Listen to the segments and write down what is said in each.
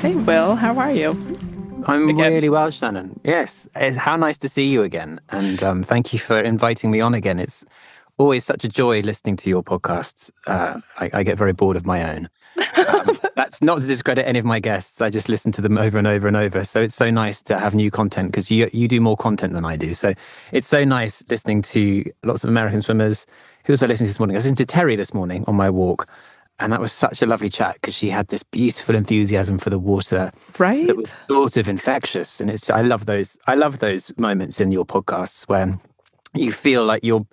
Hey, Will, how are you? I'm Again. really well, Shannon. Yes, how nice to see you again. And thank you for inviting me on again. It's always such a joy listening to your podcasts. I get very bored of my own. That's not to discredit any of my guests. I just listen to them over and over and over. So it's so nice to have new content because you do more content than I do. So it's so nice listening to lots of American swimmers. Who was I listening to this morning? I was listening to Terry this morning on my walk. And that was such a lovely chat because she had this beautiful enthusiasm for the water that was Right? sort of infectious. And I love those. I love those moments in your podcasts where you feel like you're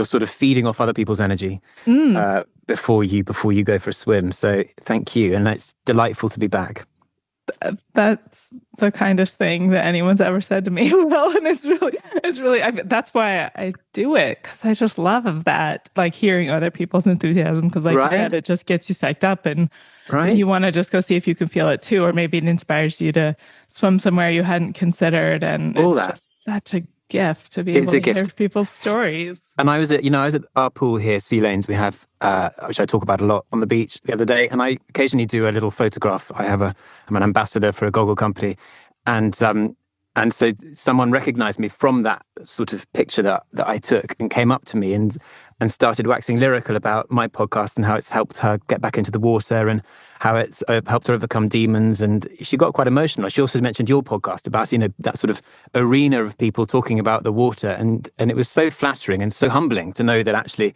sort of feeding off other people's energy Mm, before you go for a swim. So thank you, and it's delightful to be back. that's the kindest thing that anyone's ever said to me. Well, and that's why I do it because I just love of that, like hearing other people's enthusiasm. Because, like you Right, said, it just gets you psyched up, and then right. you want to just go see if you can feel it too, or maybe it inspires you to swim somewhere you hadn't considered. And All it's that. just such a gift to be It's able a to hear gift. people's stories. And I was at our pool here, Sea Lanes. We have, which I talk about a lot on the beach the other day. And I occasionally do a little photograph. I'm an ambassador for a goggle company, and so someone recognised me from that sort of picture that I took and came up to me and started waxing lyrical about my podcast and how it's helped her get back into the water and how it's helped her overcome demons. And she got quite emotional. She also mentioned your podcast about, that sort of arena of people talking about the water. And it was so flattering and so humbling to know that actually,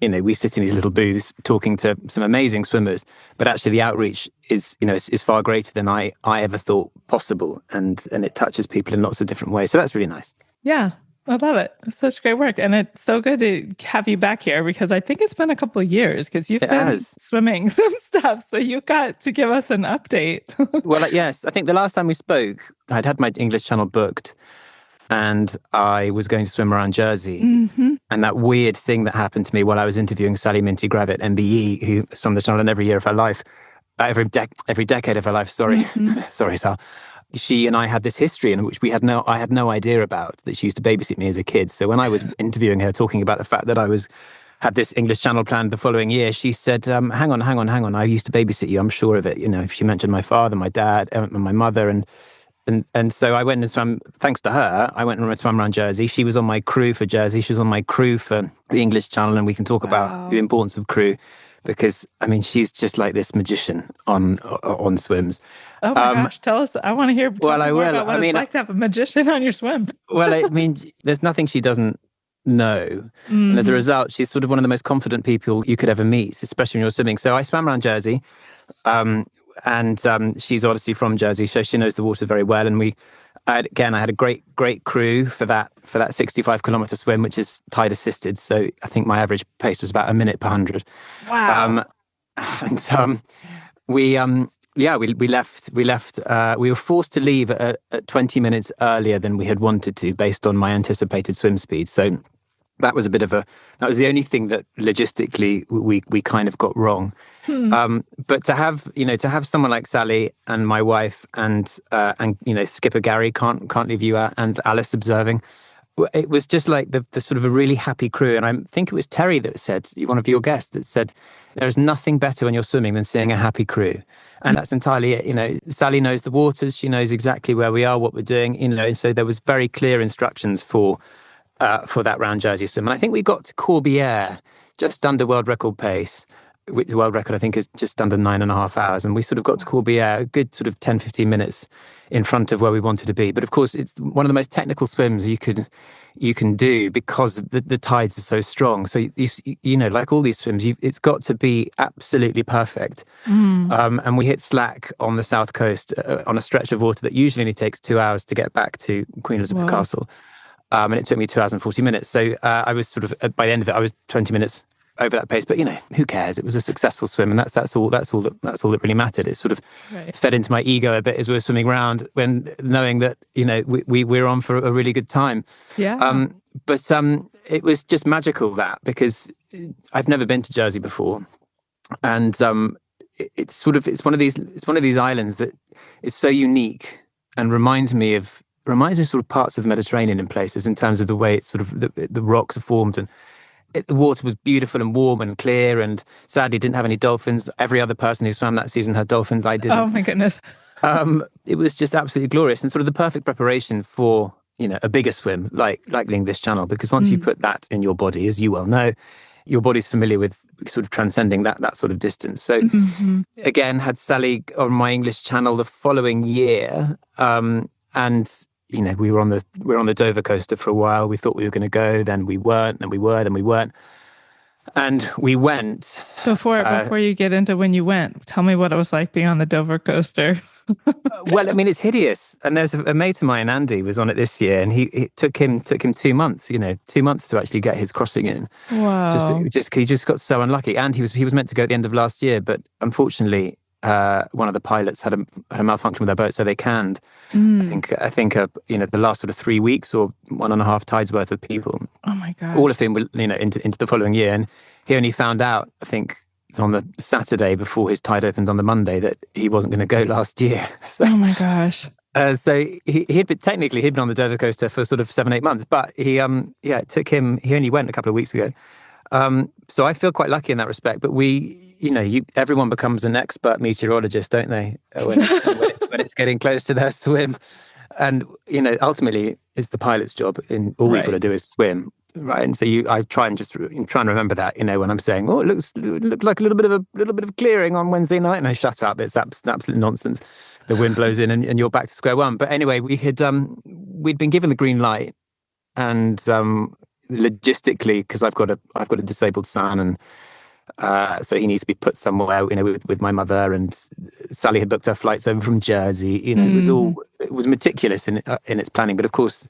we sit in these little booths talking to some amazing swimmers, but actually the outreach is far greater than I ever thought possible. And it touches people in lots of different ways. So that's really nice. Yeah, I love it. It's such great work. And it's so good to have you back here because I think it's been a couple of years because you've It been has. swimming some stuff. So you got to give us an update. Well, yes, I think the last time we spoke, I'd had my English channel booked and I was going to swim around Jersey. Hmm. And that weird thing that happened to me while I was interviewing Sally Minty Gravitt, MBE, who swam the channel every year of her life, every decade of her life. Sorry, Hmm. sorry, Sal. She and I had this history in which I had no idea about, that she used to babysit me as a kid. So when I was interviewing her, talking about the fact that had this English channel planned the following year, she said, hang on, hang on, hang on. I used to babysit you. I'm sure of it. She mentioned my father, my dad, and my mother. And so I went and swam, thanks to her, I went and swam around Jersey. She was on my crew for Jersey. She was on my crew for the English channel. And we can talk about the Wow. importance of crew because, I mean, she's just like this magician on swims. Oh my Um, gosh. Tell us. I want to tell well, me I more will. about what I it's mean, like to have a magician on your swim. there's nothing she doesn't know. And as a Hmm. result, she's sort of one of the most confident people you could ever meet, especially when you're swimming. So I swam around Jersey, um, and she's obviously from Jersey, so she knows the water very well. And I had a great crew for that 65-kilometer swim, which is tide assisted. So I think my average pace was about a minute per 100. Wow. Um, and we left. We were forced to leave at 20 minutes earlier than we had wanted to, based on my anticipated swim speed. So that was that was the only thing that logistically we kind of got wrong. Hmm. But to have someone like Sally and my wife and Skipper Gary can't leave you out, and Alice observing, it was just like the sort of a really happy crew. And I think it was Terry that said, one of your guests, that said, there's nothing better when you're swimming than seeing a happy crew. And that's entirely it. Sally knows the waters. She knows exactly where we are, what we're doing, and so there was very clear instructions for that round Jersey swim. And I think we got to Corbière just under world record pace. The world record, I think, is just under 9.5 hours. And we sort of got to Corbière a good sort of 10, 15 minutes in front of where we wanted to be. But of course, it's one of the most technical swims you can do because the tides are so strong. So, like all these swims, it's got to be absolutely perfect. Mm. And we hit slack on the south coast on a stretch of water that usually only takes 2 hours to get back to Queen Elizabeth Whoa. Castle. And it took me 2 hours and 40 minutes. So I was sort of, by the end of it, I was 20 minutes over that pace. But who cares? It was a successful swim, and that's all that really mattered. It sort of Right. fed into my ego a bit as we were swimming around, when knowing that we're on for a really good time. Yeah. But it was just magical, that, because I've never been to Jersey before, and it's one of these islands that is so unique and reminds me of sort of parts of the Mediterranean in places, in terms of the way it's sort of the rocks are formed, The water was beautiful and warm and clear, and sadly didn't have any dolphins. Every other person who swam that season had dolphins. I Oh didn't. my goodness. It was just absolutely glorious and sort of the perfect preparation for, a bigger swim like the English Channel, because once you Mm. put that in your body, as you well know, your body's familiar with sort of transcending that sort of distance. So Hmm. again, had Sally on my English Channel the following year, and we were on the Dover coaster for a while. We thought we were going to go, then we weren't, then we were, then we weren't, and we went. Uh, Before you get into when you went, tell me what it was like being on the Dover coaster. well, I mean, it's hideous. And there's a mate of mine, Andy, was on it this year, and he took him 2 months, 2 months to actually get his crossing in. Wow. He just got so unlucky, and he was meant to go at the end of last year, but unfortunately, one of the pilots had a malfunction with their boat, so they canned. Mm. The last sort of 3 weeks or one and a half tides worth of people, Oh my all gosh. of whom were into the following year, and he only found out, I think, on the Saturday before his tide opened on the Monday that he wasn't going to go last year. So Oh my gosh. so he'd been on the Dover coaster for sort of 7, 8 months, but it took him. He only went a couple of weeks ago. So I feel quite lucky in that respect. But everyone becomes an expert meteorologist, don't they? When it's getting close to their swim, and ultimately it's the pilot's job. In all we've got Right. to do is swim, right? And so I try and remember that, when I'm saying, oh, it looked like a little bit of clearing on Wednesday night, and I shut up. It's absolute nonsense. The wind blows in, and you're back to square one. But anyway, we'd been given the green light, and logistically, because I've got a disabled son, and so he needs to be put somewhere, with my mother, and Sally had booked her flights over from Jersey. Hmm. It was meticulous in its planning, but of course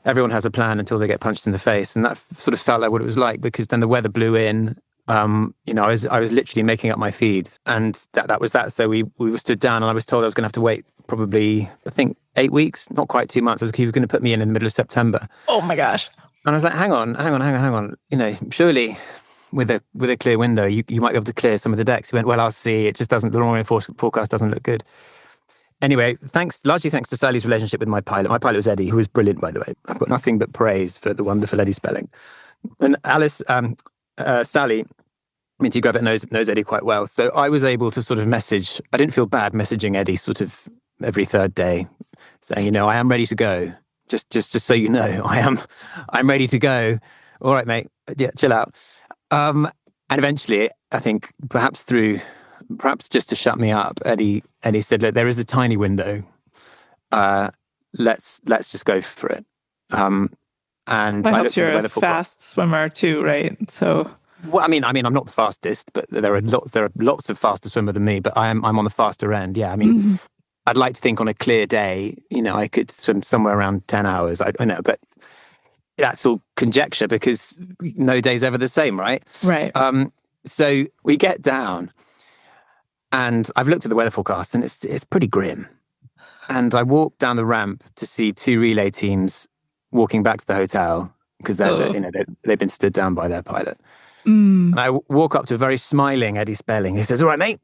everyone has a plan until they get punched in the face, and that sort of felt like what it was like, because then the weather blew in. I was literally making up my feed, and that was that. So we were stood down, and I was told I was going to have to wait probably, I think, 8 weeks, not quite 2 months. He was going to put me in the middle of September, Oh my gosh. and I was like, hang on, hang on, hang on, hang on. Surely with a clear window, you might be able to clear some of the decks. He went, well, I'll see. It just doesn't. The long forecast doesn't look good. Anyway, largely thanks to Sally's relationship with my pilot. My pilot was Eddie, who was brilliant, by the way. I've got nothing but praise for the wonderful Eddie Spelling. And Alice, Sally, Minty Gravitt knows Eddie quite well. So I was able to sort of message. I didn't feel bad messaging Eddie sort of every third day, saying, I am ready to go. Just so you know, I'm ready to go. All right, mate. Yeah, chill out. And eventually, I think perhaps just to shut me up, Eddie said, "Look, there is a tiny window. Uh, let's just go for it." And That I helps looked at you're the a weather forecast. fast swimmer too, right? So, Well, I'm not the fastest, but there are lots of faster swimmer than me. But I'm on the faster end. Yeah, I mean, mhm. I'd like to think on a clear day, I could swim somewhere around 10 hours. I know, but that's all conjecture, because no day's ever the same, right? Right. So we get down, and I've looked at the weather forecast, and it's pretty grim. And I walk down the ramp to see two relay teams walking back to the hotel, because Oh. they've been stood down by their pilot. Mm. And I walk up to a very smiling Eddie Spelling. He says, "All right, mate.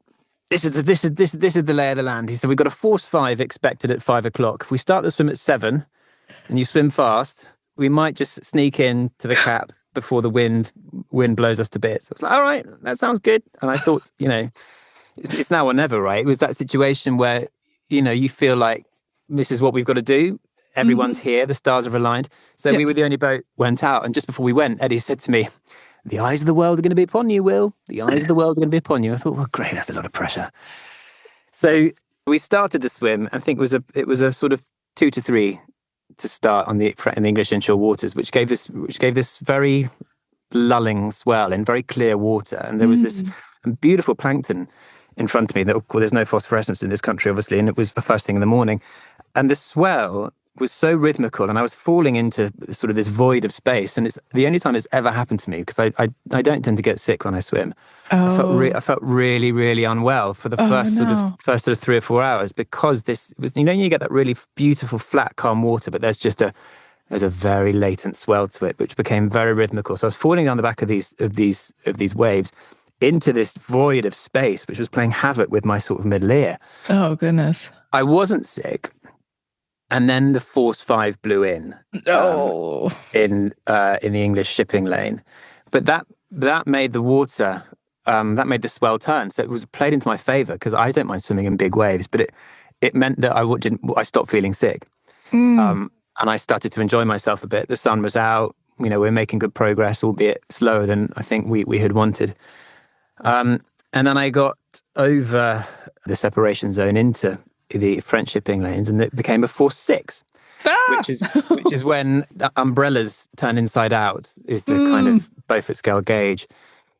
This is the lay of the land." He said, "We've got a force 5 expected at 5 o'clock. If we start the swim at 7 and you swim fast, we might just sneak in to the cap before the wind blows us to bits." I was like, "All right, that sounds good." And I thought, it's now or never, right? It was that situation where, you feel like this is what we've got to do. Everyone's Hmm. here. The stars are aligned. So Yeah. we were the only boat went out. And just before we went, Eddie said to me, "The eyes of the world are going to be upon you, Will. The eyes of the world are going to be upon you." I thought, well, great. That's a lot of pressure. So we started the swim. I think it was a sort of 2 to 3 to start in the English inshore waters, which gave this very lulling swell in very clear water, and there was this Mm. beautiful plankton in front of me. Well, there's no phosphorescence in this country, obviously, and it was the first thing in the morning, and the swell was so rhythmical, and I was falling into sort of this void of space, and it's the only time it's ever happened to me, because I don't tend to get sick when I swim. Oh. I felt really, really unwell for the Oh no. first sort of 3 or 4 hours, because this was, you get that really beautiful flat calm water, but there's a very latent swell to it, which became very rhythmical. So I was falling down the back of these waves into this void of space, which was playing havoc with my sort of middle ear. Oh goodness. I wasn't sick, and then the Force 5 blew in, um, Oh. in the English shipping lane. but that made the water, that made the swell turn. So it was played into my favor because I don't mind swimming in big waves, but it meant that I stopped feeling sick. Mm. And I started to enjoy myself a bit. The sun was out, we're making good progress, albeit slower than I think we had wanted. And then I got over the separation zone into the French shipping lanes, and it became a force 6, Ah! which is when the umbrellas turn inside out, is the kind Mm. of Beaufort scale gauge.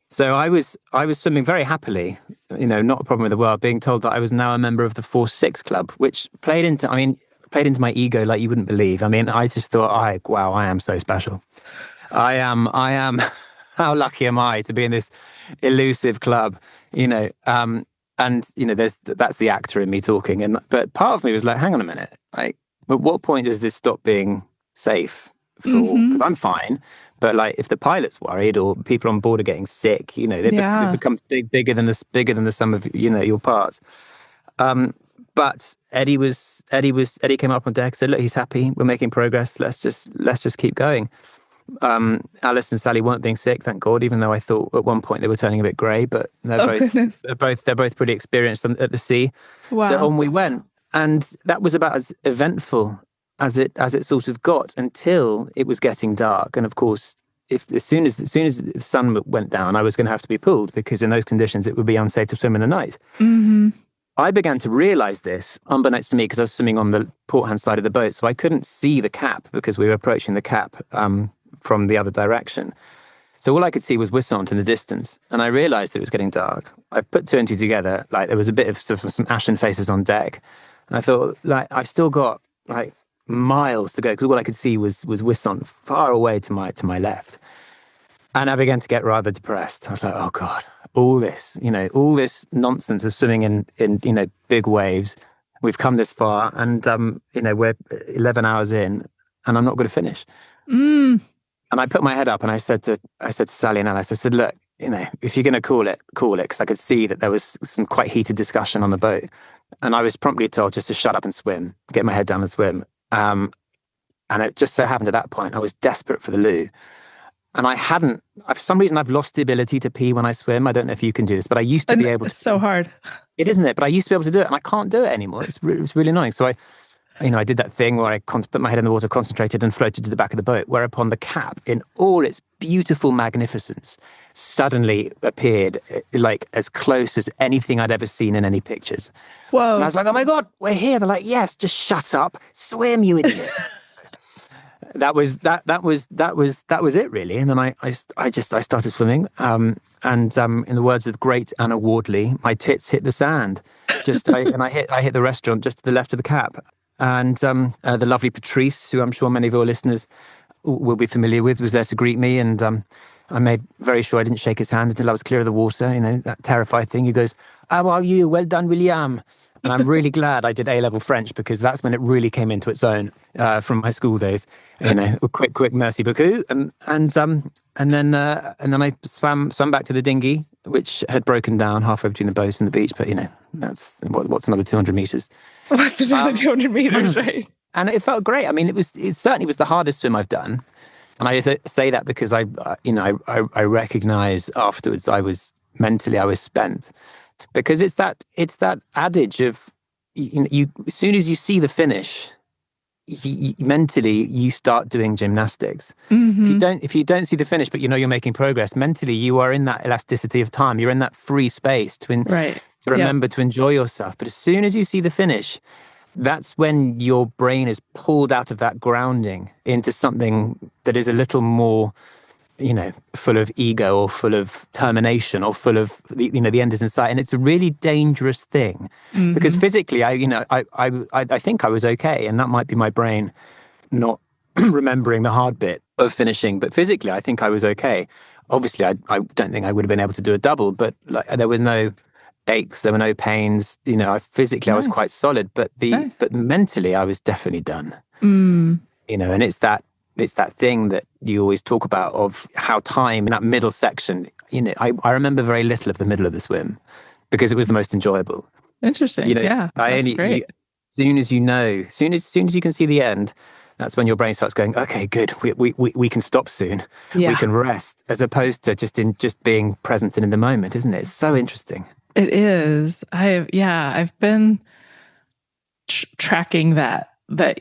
So I was swimming very happily, not a problem in the world, being told that I was now a member of the force 6 club, which played into my ego like you wouldn't believe. I mean, I just thought, wow, I am so special. I am. How lucky am I to be in this elusive club? And that's the actor in me talking. But part of me was like, hang on a minute, like, at what point does this stop being safe for all? Mm-hmm. Because I'm fine, but like, if the pilot's worried or people on board are getting sick, they Yeah. become bigger than the sum of your parts. But Eddie came up on deck, said, "Look, he's happy. We're making progress. Let's just keep going." Alice and Sally weren't being sick, thank God. Even though I thought at one point they were turning a bit grey, but they're Oh both goodness. they're both pretty experienced at the sea. So Wow. on we went, and that was about as eventful as it sort of got until it was getting dark. And of course, if as soon as the sun went down, I was going to have to be pulled because in those conditions it would be unsafe to swim in the night. Mm-hmm. I began to realize this, unbeknownst to me, because I was swimming on the port hand side of the boat, so I couldn't see the cap because we were approaching the cap from the other direction. So all I could see was Wissant in the distance, and I realized it was getting dark. I put two and two together, like there was a bit of sort of some ashen faces on deck, and I thought, like, I've still got like miles to go because all I could see was Wissant far away to my left. And I began to get rather depressed. I was like, oh God, all this nonsense of swimming in big waves. We've come this far and, we're 11 hours in and I'm not going to finish. Mm. And I put my head up and I said to Sally and Alice, I said, look, if you're going to call it, call it. Because I could see that there was some quite heated discussion on the boat. And I was promptly told just to shut up and swim, get my head down and swim. And it just so happened at that point, I was desperate for the loo. And for some reason, I've lost the ability to pee when I swim. I don't know if you can do this, but I used to And be able it's to. so hard. It isn't it? But I used to be able to do it, and I can't do it anymore. It's really annoying. So I did that thing where I put my head in the water, concentrated, and floated to the back of the boat. Whereupon the cap, in all its beautiful magnificence, suddenly appeared like as close as anything I'd ever seen in any pictures. And I Whoa. was like, "Oh my God, we're here!" They're like, "Yes, just shut up, swim, you idiot." That was it really. And then I started swimming. In the words of great Anna Wardley, my tits hit the sand. I hit the restaurant just to the left of the cap. And the lovely Patrice, who I'm sure many of your listeners will be familiar with, was there to greet me. And I made very sure I didn't shake his hand until I was clear of the water. That terrified thing. He goes, "How are you? Well done, William." And I'm really glad I did A-level French because that's when it really came into its own from my school days. A quick merci beaucoup, and then I swam back to the dinghy, which had broken down halfway between the boat and the beach. But that's what's another 200 meters. What's another 200 meters, right? And it felt great. I mean, it certainly was the hardest swim I've done, and I say that because I recognize afterwards I was spent. Because it's that adage of as soon as you see the finish, mentally you start doing gymnastics. Mm-hmm. If you don't see the finish, but you're making progress, mentally you are in that elasticity of time. You're in that free space Right. to remember to enjoy yourself. But as soon as you see the finish, that's when your brain is pulled out of that grounding into something that is a little more full of ego or full of termination or full of the end is in sight, and it's a really dangerous thing because Mm-hmm. physically, I think I was okay, and that might be my brain not remembering the hard bit of finishing, but physically, I think I was okay. Obviously, I don't think I would have been able to do a double, but like there was no aches, there were no pains. Physically, I was quite Nice. solid, but Nice. mentally, I was definitely done. Mm. And it's that thing that you always talk about of how time in that middle section, I remember very little of the middle of the swim because it was the most enjoyable. Interesting. Yeah, I that's only, great. soon as you can see the end, That's when your brain starts going, okay, good, we can stop soon. We Yeah, can rest, as opposed to just being present and in the moment, isn't it? It's so interesting. it is. I've been tracking that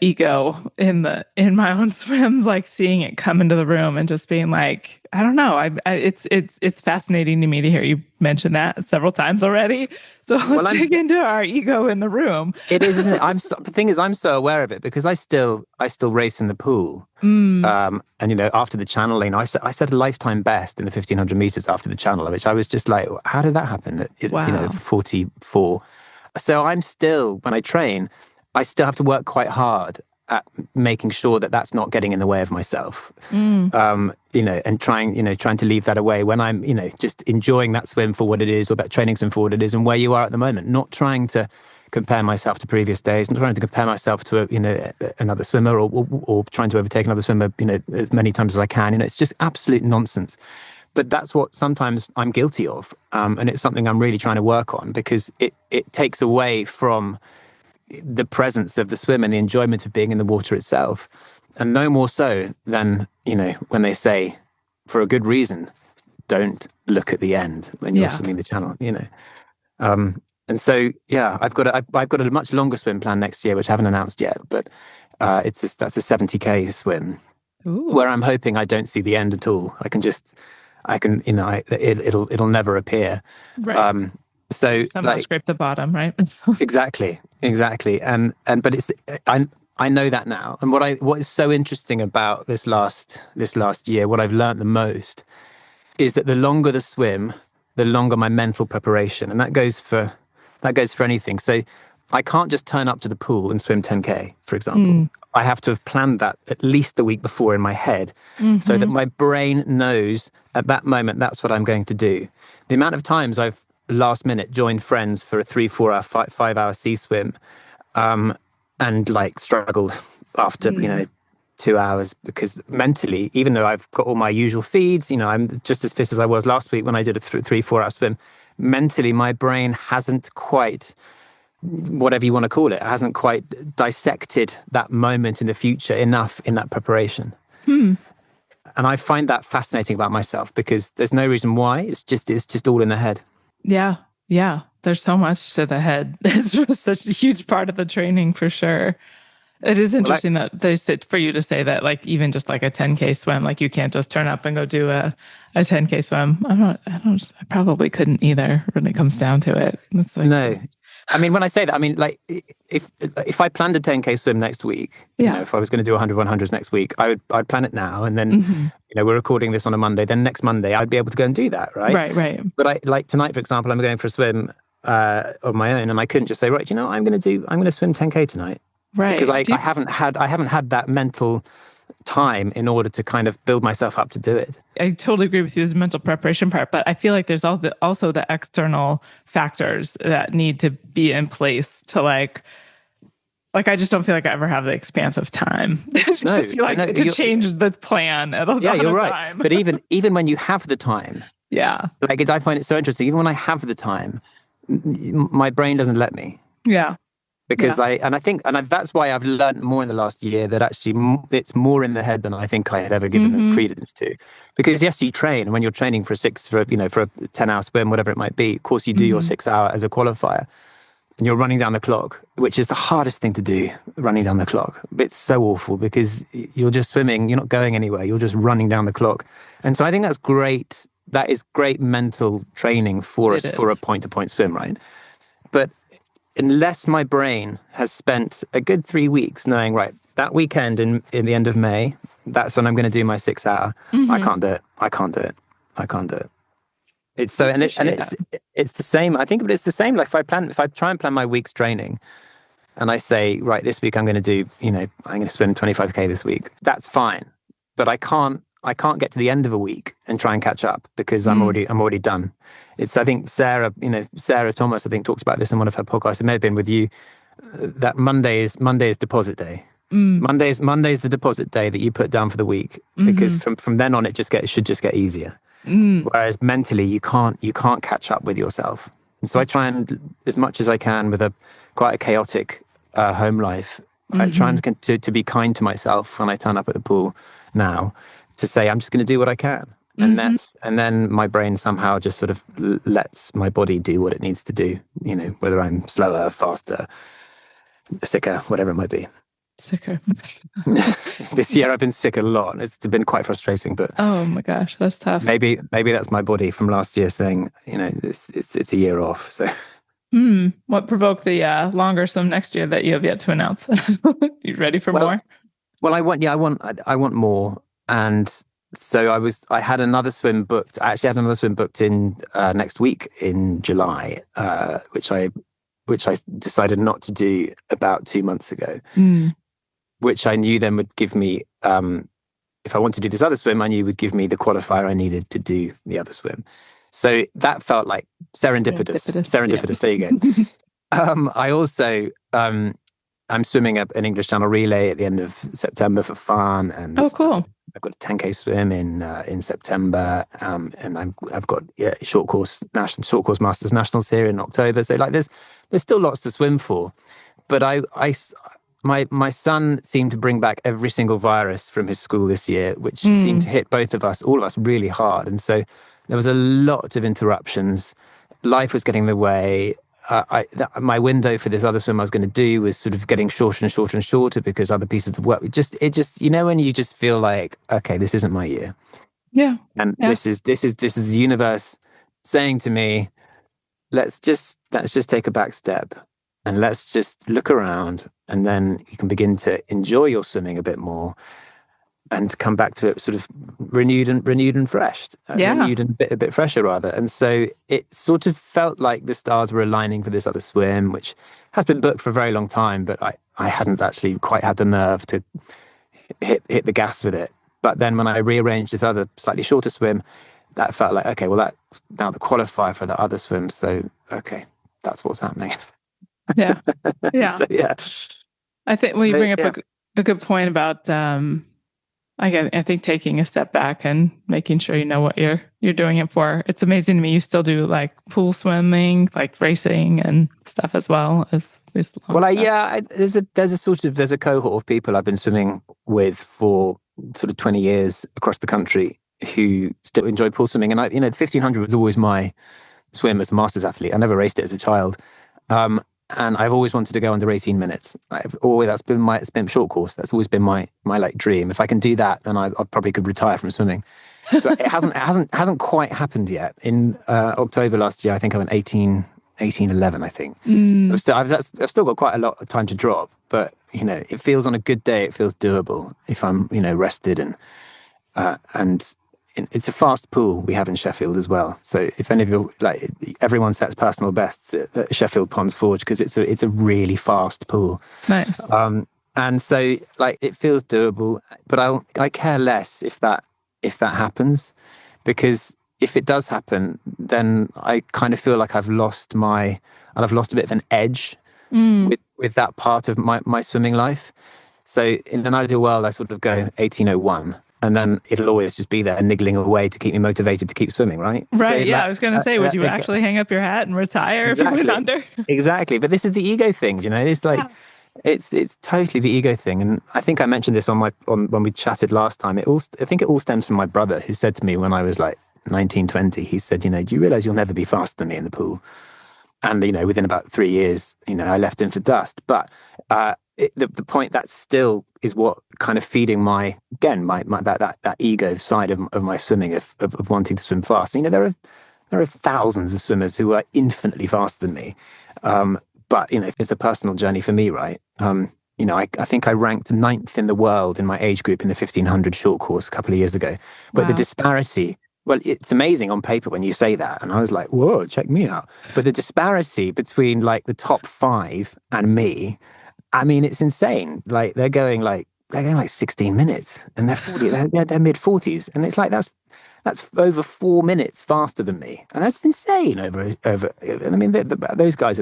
ego in my own swims, like seeing it come into the room and just being like, I don't know. It's fascinating to me to hear you mention that several times already. So let's Well, dig into our ego in the room. it is, isn't it? The thing is, I'm so aware of it because I still race in the pool. Mm, And after the channeling, I set a lifetime best in the 1500 meters after the channel, which I was just like, how did that happen at wow. 44? So I'm still, when I train, I still have to work quite hard at making sure that that's not getting in the way of myself. Mm, And trying to leave that away when I'm, just enjoying that swim for what it is, or that training swim for what it is, and where you are at the moment. Not trying to compare myself to previous days, not trying to compare myself to another swimmer, or trying to overtake another swimmer, as many times as I can. It's just absolute nonsense. But that's what sometimes I'm guilty of, and it's something I'm really trying to work on, because it takes away from the presence of the swim and the enjoyment of being in the water itself. And no more so than, when they say, for a good reason, don't look at the end when you're yeah. swimming the channel. And so, yeah, I've got a much longer swim plan next year, which I haven't announced yet, but that's a 70K swim Ooh. where I'm hoping I don't see the end at all. I can, it'll never appear. Right. Um, so Somehow like, scrape the bottom, right? exactly. But I know that now. And what is so interesting about this last year, what I've learned the most, is that the longer the swim, the longer my mental preparation, and that goes for anything. So I can't just turn up to the pool and swim 10K, for example. Mm, I have to have planned that at least the week before in my head, so that mm-hmm. my brain knows at that moment that's what I'm going to do. The amount of times I've last minute joined friends for a 3, 4 hour, 5 hour sea swim, and like struggled after Mm. 2 hours, because mentally, even though I've got all my usual feeds, I'm just as fit as I was last week when I did a 3, 4 hour swim. Mentally, my brain hasn't quite, whatever you want to call it, hasn't quite dissected that moment in the future enough in that preparation. Hmm. And I find that fascinating about myself, because there's no reason why. It's just all in the head. Yeah. Yeah. There's so much to the head. It's just such a huge part of the training for sure. It is Well, interesting that they said for you to say that, like, even just like a 10K swim, like you can't just turn up and go do a 10K swim. I probably couldn't either when it comes down to it. It's like too no. much. I mean, when I say that, I mean, like, if I planned a 10K swim next week, Yeah. if I was going to do 100 100s next week, I'd plan it now, and then, Hmm. we're recording this on a Monday. Then next Monday, I'd be able to go and do that, right? Right. Right. But I, like tonight, for example, I'm going for a swim on my own, and I couldn't just say, right, I'm going to swim 10K tonight, because Right. I haven't had that mental time in order to kind of build myself up to do it. I totally agree with you, the mental preparation part, but I feel like there's also the external factors that need to be in place to like I just don't feel like I ever have the expanse of time to No, just be like no, to change the plan at a yeah, lot you're of right. time. But even when you have the time, Yeah. I find it so interesting. Even when I have the time, my brain doesn't let me, Yeah. because Yeah. that's why I've learned more in the last year, that actually it's more in the head than I think I had ever given it Mm-hmm. credence to. Because yes, you train, and when you're training for a 10-hour swim, whatever it might be, of course you do your Mm-hmm. 6 hour as a qualifier, and you're running down the clock, which is the hardest thing to do, running down the clock. It's so awful, because you're just swimming, you're not going anywhere, you're just running down the clock. And so I think that's great. That is great mental training for It us for a is. point-to-point swim, right? But unless my brain has spent a good 3 weeks knowing, right, that weekend in the end of May, that's when I'm going to do my 6 hour, I Mm-hmm. can't do it. I can't do it. I can't do it. It's I so, and appreciate it's that. it's the same. I think, but it's the same. Like, if I try and plan my week's training, and I say, right, this week I'm going to do, I'm going to swim 25K this week. That's fine, but I can't get to the end of a week and try and catch up, because Mm. I'm already done. I think Sarah Thomas, I think, talks about this in one of her podcasts. It may have been with you, that Monday is deposit day. Mm. Monday's the deposit day that you put down for the week, because Mm-hmm. from then on it should just get easier. Mm. Whereas mentally, you can't catch up with yourself. And so I try and, as much as I can, with a quite a chaotic home life, I try Hmm. to be kind to myself when I turn up at the pool now, to say I'm just going to do what I can. Hmm. And then my brain somehow just sort of lets my body do what it needs to do, whether I'm slower, faster, sicker, whatever it might be. Sicker. This year I've been sick a lot, and it's been quite frustrating, but Oh my gosh, that's tough. maybe that's my body from last year saying, it's a year off. So Hmm. What provoked the longer swim next year that you have yet to announce? You ready for well more? well I want more. And so I had another swim booked. I actually had another swim booked in next week in July, which I decided not to do about 2 months ago, Mm. which I knew then would give me, if I wanted to do this other swim, I knew would give me the qualifier I needed to do the other swim. So that felt like serendipitous. Serendipitous. Yeah. Serendipitous. There you go. I also, I'm swimming up an English Channel relay at the end of September for fun, and Oh, cool. I've got a 10K swim in September, and I've got short course Masters Nationals here in October. So like there's still lots to swim for, but my son seemed to bring back every single virus from his school this year, which seemed to Mm. hit all of us really hard. And so there was a lot of interruptions. Life was getting in the way. My window for this other swim I was going to do was sort of getting shorter and shorter and shorter because other pieces of work. It just when you just feel like, okay, this isn't my year, Yeah. and Yeah. this is the universe saying to me, let's just take a back step, and let's just look around, and then you can begin to enjoy your swimming a bit more, and come back to it sort of renewed and fresh, Yeah. renewed and a bit fresher rather. And so it sort of felt like the stars were aligning for this other swim, which has been booked for a very long time, but I hadn't actually quite had the nerve to hit the gas with it. But then when I rearranged this other slightly shorter swim, that felt like, okay, well, that's now the qualifier for the other swim. So, okay, that's what's happening. Yeah. Yeah. So, yeah. I think when you So, bring up yeah. a good point about I think taking a step back and making sure you know what you're doing it for. It's amazing to me. You still do like pool swimming, like racing and stuff as well as this long Well, stuff. there's a cohort of people I've been swimming with for sort of 20 years across the country who still enjoy pool swimming. And the 1500 was always my swim as a masters athlete. I never raced it as a child. Um, and I've always wanted to go under 18 minutes. It's been short course. That's always been my like dream. If I can do that, then I probably could retire from swimming. So it hasn't quite happened yet. In October last year, I think I went 18:11, I think. So Mm, I've still got quite a lot of time to drop, but it feels on a good day, it feels doable if I'm rested, and it's a fast pool we have in Sheffield as well. So if any of you like, everyone sets personal bests at Sheffield Ponds Forge because it's a really fast pool. nice. And so like it feels doable, but I care less if that happens, because if it does happen, then I kind of feel like I've lost a bit of an edge Mm, with that part of my swimming life. So in an ideal world, I sort of go 18:01, and then it'll always just be there niggling away to keep me motivated to keep swimming, right? So right. Yeah. like I was going to say, would you actually hang up your hat and retire if you went exactly, under? exactly. But this is the ego thing, It's like Yeah. it's totally the ego thing, and I think I mentioned this on when we chatted last time. I think it all stems from my brother, who said to me when I was like 19, 20. He said, do you realize you'll never be faster than me in the pool? And within about 3 years, I left him for dust. But the point that still is what kind of feeding my that ego side of my swimming, of wanting to swim fast. There are thousands of swimmers who are infinitely faster than me. But it's a personal journey for me, right? I think I ranked ninth in the world in my age group in the 1500 short course a couple of years ago. But the Wow. disparity, well, it's amazing on paper when you say that. And I was like, whoa, check me out. But the disparity between like the top five and me, I mean, it's insane. Like they're going like 16 minutes, and they're 40, they're mid 40s. And it's like, that's over 4 minutes faster than me. And that's insane and I mean, those guys,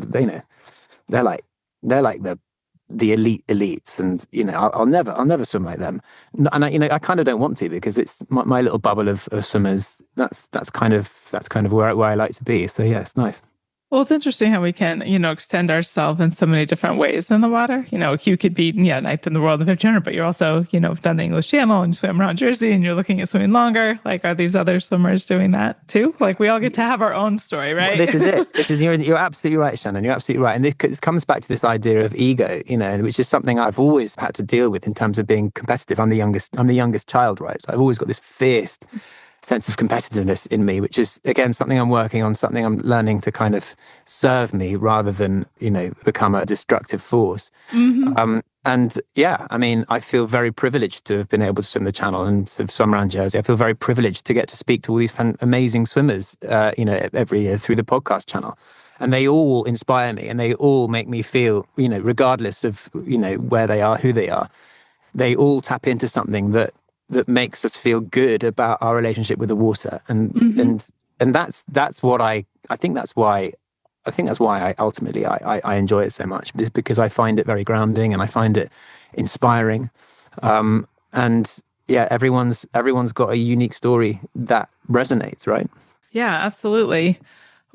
they're like, they're like the elite elites. And, I'll never swim like them. And I kind of don't want to, because it's my little bubble of swimmers. That's kind of where I like to be. So yeah, it's nice. Well, it's interesting how we can, extend ourselves in so many different ways in the water. You could be, yeah, ninth in the world in 1500, but you're also, done the English Channel and you swim around Jersey and you're looking at swimming longer. Like, are these other swimmers doing that too? Like, we all get to have our own story, Well, right? this is it. You're absolutely right, Shannon. You're absolutely right. And this comes back to this idea of ego, which is something I've always had to deal with in terms of being competitive. I'm the youngest child, right? So I've always got this fierce sense of competitiveness in me, which is again something I'm working on, something I'm learning to kind of serve me rather than, become a destructive force. Hmm. And yeah, I mean, I feel very privileged to have been able to swim the channel and sort of swim around Jersey. I feel very privileged to get to speak to all these amazing swimmers, every year through the podcast channel. And they all inspire me and they all make me feel, regardless of, where they are, who they are, they all tap into something that makes us feel good about our relationship with the water. And Hmm. and that's what I think that's why I ultimately I enjoy it so much, because I find it very grounding and I find it inspiring. And yeah, everyone's got a unique story that resonates, right? Yeah, absolutely.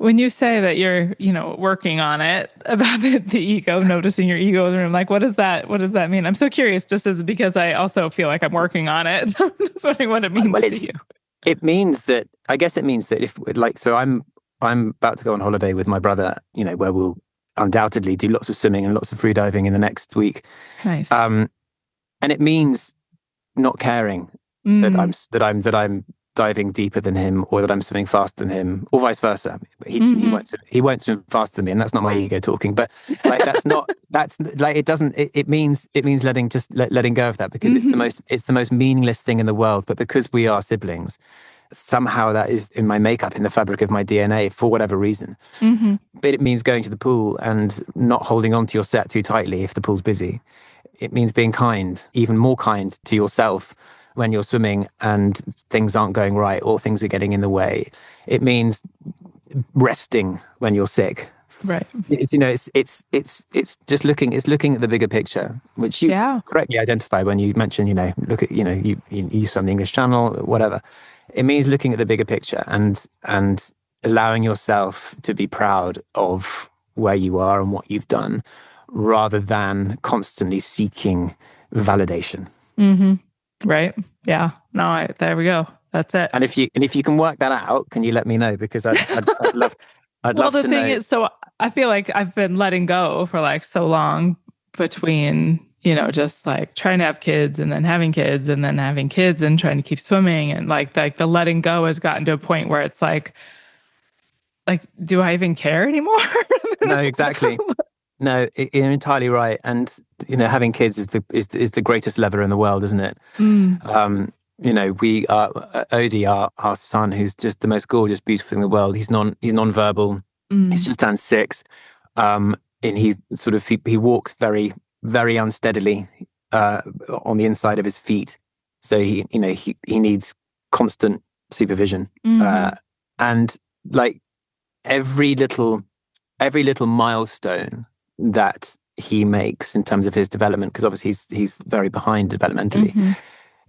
When you say that you're, working on it about the ego, noticing your ego in the room, like what does that mean? I'm so curious, just as because I also feel like I'm working on it. I'm just wondering what it Well, means to you. it means that, I guess it means that, if like, so I'm about to go on holiday with my brother, where we'll undoubtedly do lots of swimming and lots of free diving in the next week. Nice. And it means not caring Mm, that I'm diving deeper than him, or that I'm swimming faster than him, or vice versa. hmm. He won't swim faster than me, and that's not my ego talking. But like, that's like, it doesn't it means letting go of that, because Hmm. it's the most meaningless thing in the world. But because we are siblings, somehow that is in my makeup, in the fabric of my DNA, for whatever reason. Hmm. But it means going to the pool and not holding on to your set too tightly if the pool's busy. It means being kind, even more kind to yourself when you're swimming and things aren't going right or things are getting in the way. It means resting when you're sick. Right. It's just looking at the bigger picture, which you Yeah. correctly identify when you mention, look at, you swim the English Channel, whatever. It means looking at the bigger picture and allowing yourself to be proud of where you are and what you've done, rather than constantly seeking validation. Hmm. Right. Yeah. No, there we go. That's it. And if you can work that out, can you let me know? Because I'd Well, love the to thing know. is, so I feel like I've been letting go for like so long between, just like trying to have kids and then having kids and then having kids and trying to keep swimming. And like the letting go has gotten to a point where it's like, do I even care anymore? No, exactly. No, you're entirely right. And having kids is the greatest lever in the world, isn't it? Mm, We are Odie, our son, who's just the most gorgeous, beautiful thing in the world. He's non-verbal. He's mm, just turned 6. And he walks very, very unsteadily on the inside of his feet. So he needs constant supervision. mm-hmm, Uh, and like, every little milestone that he makes in terms of his development, because obviously he's very behind developmentally, mm-hmm,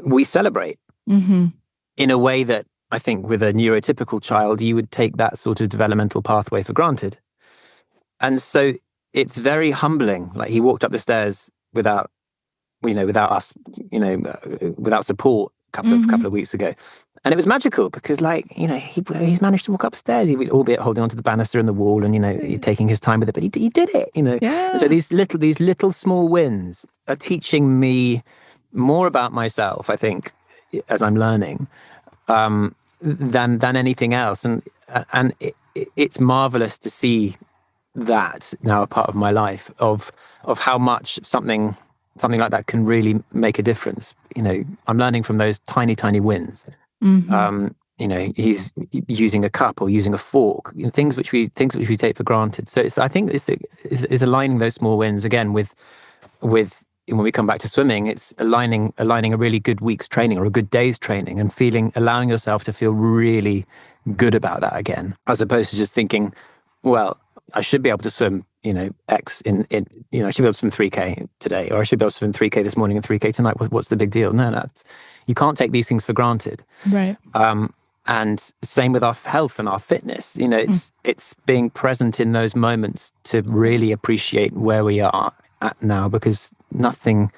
we celebrate mm-hmm, in a way that I think with a neurotypical child, you would take that sort of developmental pathway for granted. And so it's very humbling. Like, he walked up the stairs without us, without support, mm-hmm. couple of weeks ago. And it was magical because, like, he's managed to walk upstairs, albeit holding onto the banister and the wall, and taking his time with it. But he did it. And so Yeah. these little small wins are teaching me more about myself, I think, as I'm learning, than anything else. And it's marvelous to see that now a part of my life, of how much something like that can really make a difference. I'm learning from those tiny wins. Mm-hmm. He's using a cup or using a fork, things which we take for granted. So I think is aligning those small wins again with when we come back to swimming. It's aligning a really good week's training or a good day's training, and allowing yourself to feel really good about that again, as opposed to just thinking, well, I should be able to swim, X I should be able to swim 3K today, or I should be able to swim 3K this morning and 3K tonight. What's the big deal? No, you can't take these things for granted. Right. And same with our health and our fitness. It's being present in those moments to really appreciate where we are at now, because nothing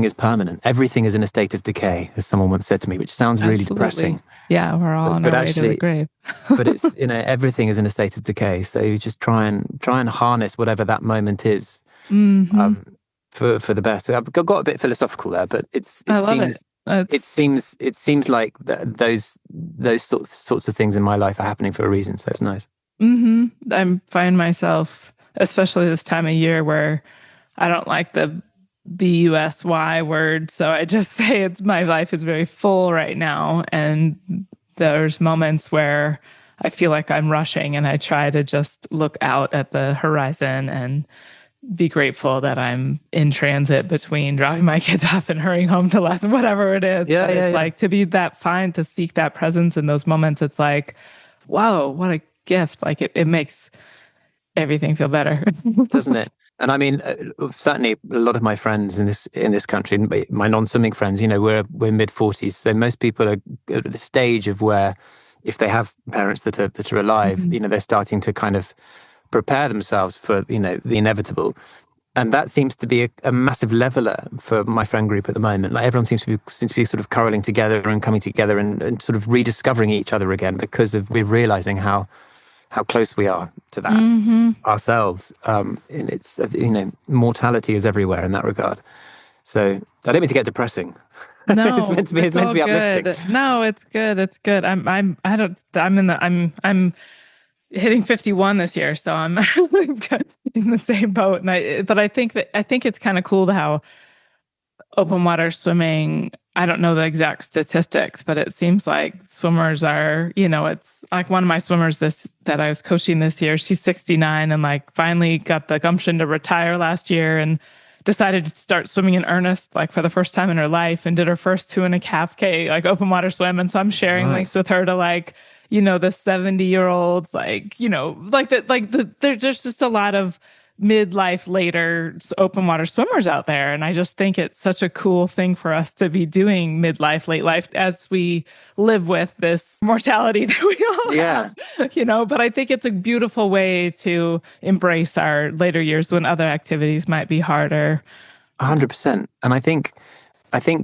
is permanent. Everything is in a state of decay, as someone once said to me, which sounds really Absolutely. depressing. Yeah, we're all But, on but our way to the actually, grave. but it's everything is in a state of decay. So you just try and harness whatever that moment is, Hmm. um, for the best. I've got a bit philosophical there, but I love it. It's it seems like those sorts of things in my life are happening for a reason. So it's nice. I find myself, especially this time of year, where I don't like the BUSY word. So I just say it's my life is very full right now. And there's moments where I feel like I'm rushing and I try to just look out at the horizon and be grateful that I'm in transit between dropping my kids off and hurrying home to lesson, whatever it is. Yeah, But yeah, it's yeah. like to be that fine, to seek that presence in those moments. It's like, whoa, what a gift. Like it makes everything feel better. Doesn't it? And I mean, certainly a lot of my friends in this country, my non-swimming friends, we're mid 40s, so most people are at the stage of where, if they have parents that are alive, Mhm. they're starting to kind of prepare themselves for the inevitable, and that seems to be a massive leveler for my friend group at the moment. Like everyone seems to be sort of curling together and coming together and sort of rediscovering each other again, because of we're realizing how close we are to that Mhm. ourselves. And it's mortality is everywhere in that regard. So I don't mean to get depressing. it's No, meant to be it's it's meant to all be uplifting. good. No, it's good. It's good. I don't, I'm hitting 51 this year, so I'm in the same boat. But I think it's kind of cool to how open water swimming, I don't know the exact statistics, but it seems like swimmers are, it's like one of my swimmers this that I was coaching this year, she's 69 and like finally got the gumption to retire last year and decided to start swimming in earnest, like for the first time in her life, and did her first 2.5K like open water swim. And so I'm sharing links Nice. with her to like, the 70-year-olds, like, like there's just a lot of midlife later open water swimmers out there. And I just think it's such a cool thing for us to be doing midlife, late life, as we live with this mortality that we all Yeah, have, But I think it's a beautiful way to embrace our later years when other activities might be harder. 100%. And I think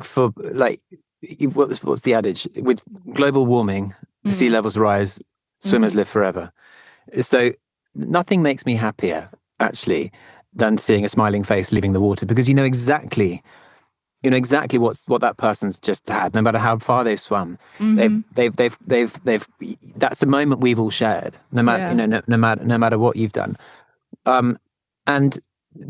for like, what's the adage? With global warming, sea Mm-hmm. levels rise, swimmers Mm-hmm. live forever. So nothing makes me happier, actually, than seeing a smiling face leaving the water, because you know exactly what that person's just had, no matter how far they've swum. They've Mm-hmm. they've that's a moment we've all shared, no matter Yeah. no matter what you've done. Um, and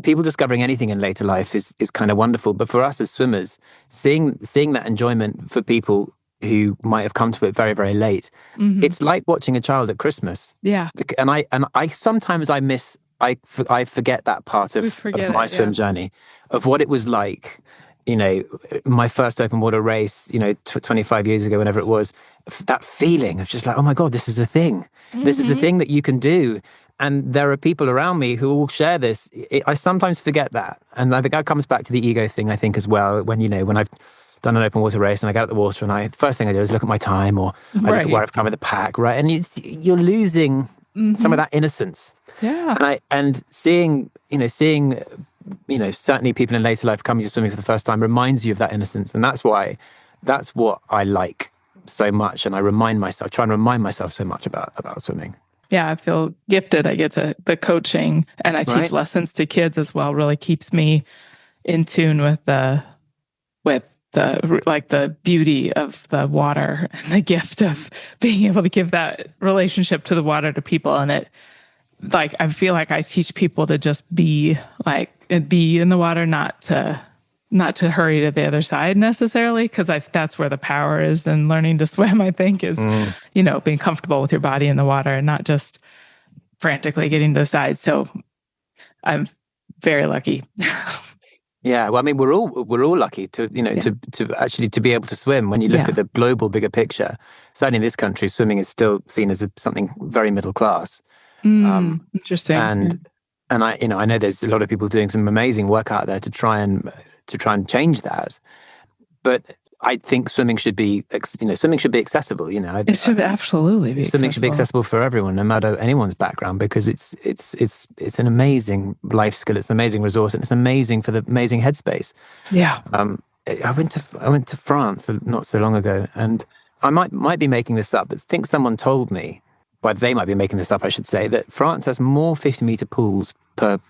people discovering anything in later life is kind of wonderful. But for us as swimmers, seeing that enjoyment for people who might have come to it very, very late, Mm-hmm. it's like watching a child at Christmas. Yeah. And I sometimes I forget that part We of forget my it. Yeah. swim journey, of what it was like. You know, my first open water race, 25 years ago, whenever it was, that feeling of just like, oh my God, this is a thing. This is a Mm-hmm. thing that you can do. And there are people around me who all share this. I sometimes forget that. And I think that comes back to the ego thing, I think, as well. When I've done an open water race and I get out the water, and the first thing I do is look at my time, or I look at where Right. I've come in the pack, right? And you're losing some Mm-hmm. of that innocence. Yeah. And seeing certainly people in later life coming to swimming for the first time reminds you of that innocence. And that's what I like so much. And try and remind myself so much about swimming. Yeah, I feel gifted. I get to the coaching and I teach Right? lessons to kids as well. Really keeps me in tune with the beauty of the water and the gift of being able to give that relationship to the water to people. And it like I feel like I teach people to just be like and be in the water, not to hurry to the other side necessarily, because I that's where the power is in learning to swim. I think is Mm. being comfortable with your body in the water and not just frantically getting to the side. So I'm very lucky. Yeah, well, I mean, we're all lucky to Yeah. to actually to be able to swim. When you look at Yeah. the global bigger picture, certainly in this country, swimming is still seen as something very middle class. Um, Interesting. Yeah. and I know there's a lot of people doing some amazing work out there to try and change that. But I think swimming should be, swimming should be accessible. It should absolutely be Swimming should be accessible. accessible for everyone, no matter anyone's background, because it's an amazing life skill. It's an amazing resource, and it's amazing for the amazing headspace. Yeah. I went to France not so long ago, and I might be making this up, but I think someone told me, well, they might be making this up, I should say, that France has more 50-meter pools per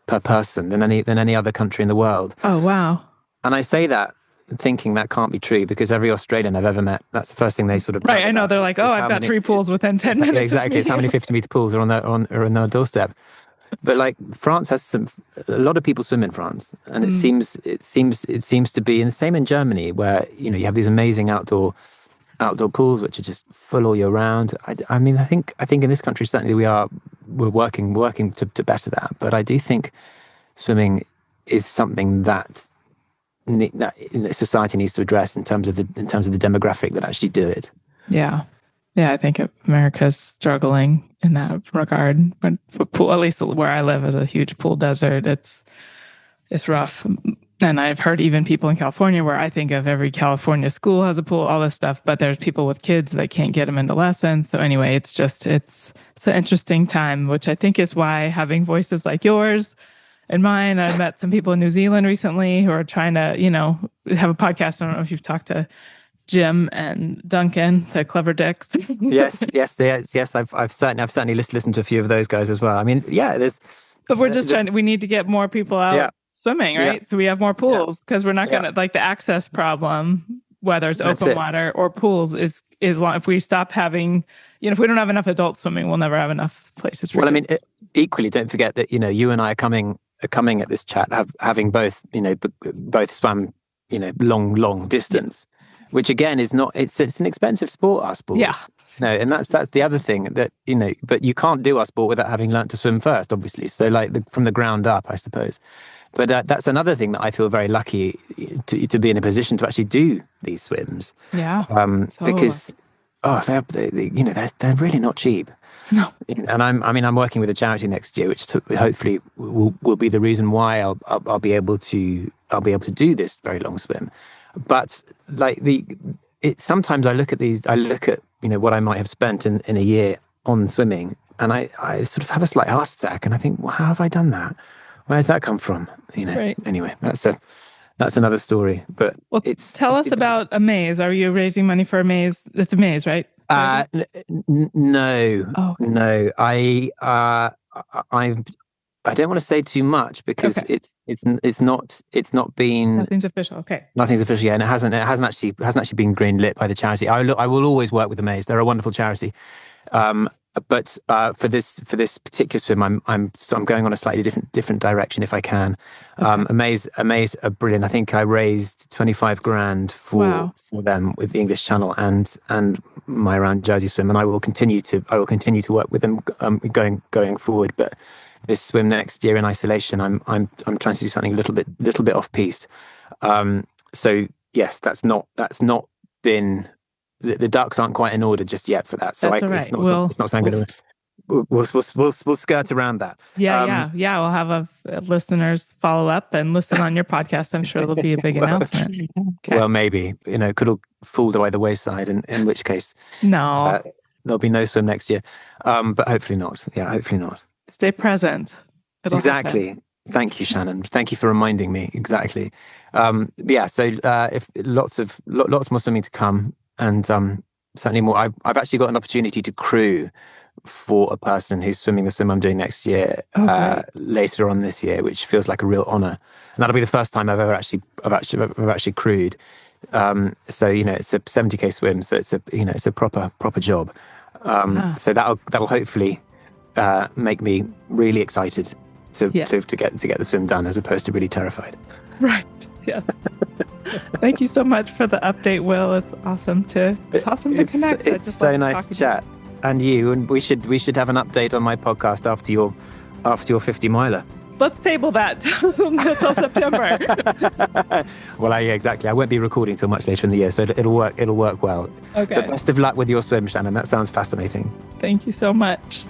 person than any other country in the world. Oh, wow. And I say that thinking that can't be true, because every Australian I've ever met, that's the first thing they sort of right. I know, they're like, oh, I've got 3 pools within 10 minutes. Exactly, it's how many 50-meter pools are on their doorstep. But like France has a lot of people swim in France, and it seems to be, and the same in Germany, where you have these amazing outdoor pools which are just full all year round. I mean, I think in this country certainly we're working to better that, but I do think swimming is something that society needs to address in terms of the demographic that actually do it. Yeah. Yeah, I think America's struggling in that regard. But pool, at least where I live, is a huge pool desert. It's rough. And I've heard even people in California, where I think of every California school has a pool, all this stuff, but there's people with kids that can't get them into lessons. So anyway, it's an interesting time, which I think is why having voices like yours and mine. I met some people in New Zealand recently who are trying to, have a podcast. I don't know if you've talked to Jim and Duncan, the Clever Dicks. yes. I've certainly listened to a few of those guys as well. I mean, yeah, but we're just we need to get more people out swimming, right? Yeah. So we have more pools, because we're not going to, like, the access problem, whether it's open water or pools, is long. If we stop having, if we don't have enough adults swimming, we'll never have enough places for kids. I mean, equally, don't forget that, you and I are coming at this chat having both swam, long distance. Which again is not, it's an expensive sport, our sport. Yeah. And that's the other thing that, but you can't do our sport without having learnt to swim first, obviously. So like from the ground up, I suppose. But that's another thing that I feel very lucky to be in a position to actually do these swims. Yeah. Because, they're really not cheap. No. And I'm working with a charity next year, which hopefully will be the reason why I'll be able to do this very long swim. But like sometimes I look at what I might have spent in a year on swimming, and I sort of have a slight heart attack, and I think, well, how have I done that? Where does that come from? Right. Anyway, that's another story. But tell us about Amaze. Are you raising money for Amaze? It's Amaze, right? No. Oh, okay. No. I don't want to say too much, because it's not been, nothing's official. Okay. Nothing's official yet, and it hasn't actually been greenlit by the charity. I will always work with Amaze. They're a wonderful charity. But for this particular swim, I'm going on a slightly different direction if I can. Okay. Amaze are brilliant. I think I raised 25 grand for them with the English Channel and my Around Jersey swim, and I will continue to work with them going forward. But this swim next year in isolation, I'm trying to do something a little bit off piste. So yes, that's not been. The ducks aren't quite in order just yet for that. So that's all right. It's not something good. We'll skirt around that. Yeah. We'll have listeners follow up and listen on your podcast. I'm sure it'll be a big announcement. Okay. Well, maybe could all fall by the wayside, in which case, no, there'll be no swim next year. But hopefully not. Yeah, hopefully not. Stay present. Exactly. Happen. Thank you, Shannon. Thank you for reminding me. Exactly. So if lots more swimming to come. And certainly more. I've actually got an opportunity to crew for a person who's swimming the swim I'm doing next year, later on this year, which feels like a real honor. And that'll be the first time I've actually crewed. So it's a 70K swim, so it's a proper job. So that'll hopefully make me really excited to get the swim done, as opposed to really terrified. Right. Yes. Thank you so much for the update, Will. It's awesome to connect. It's so nice to chat. And we should have an update on my podcast after your 50-miler. Let's table that until September. Well, yeah, exactly. I won't be recording till much later in the year, so it'll work well. Okay. But best of luck with your swim, Shannon. That sounds fascinating. Thank you so much.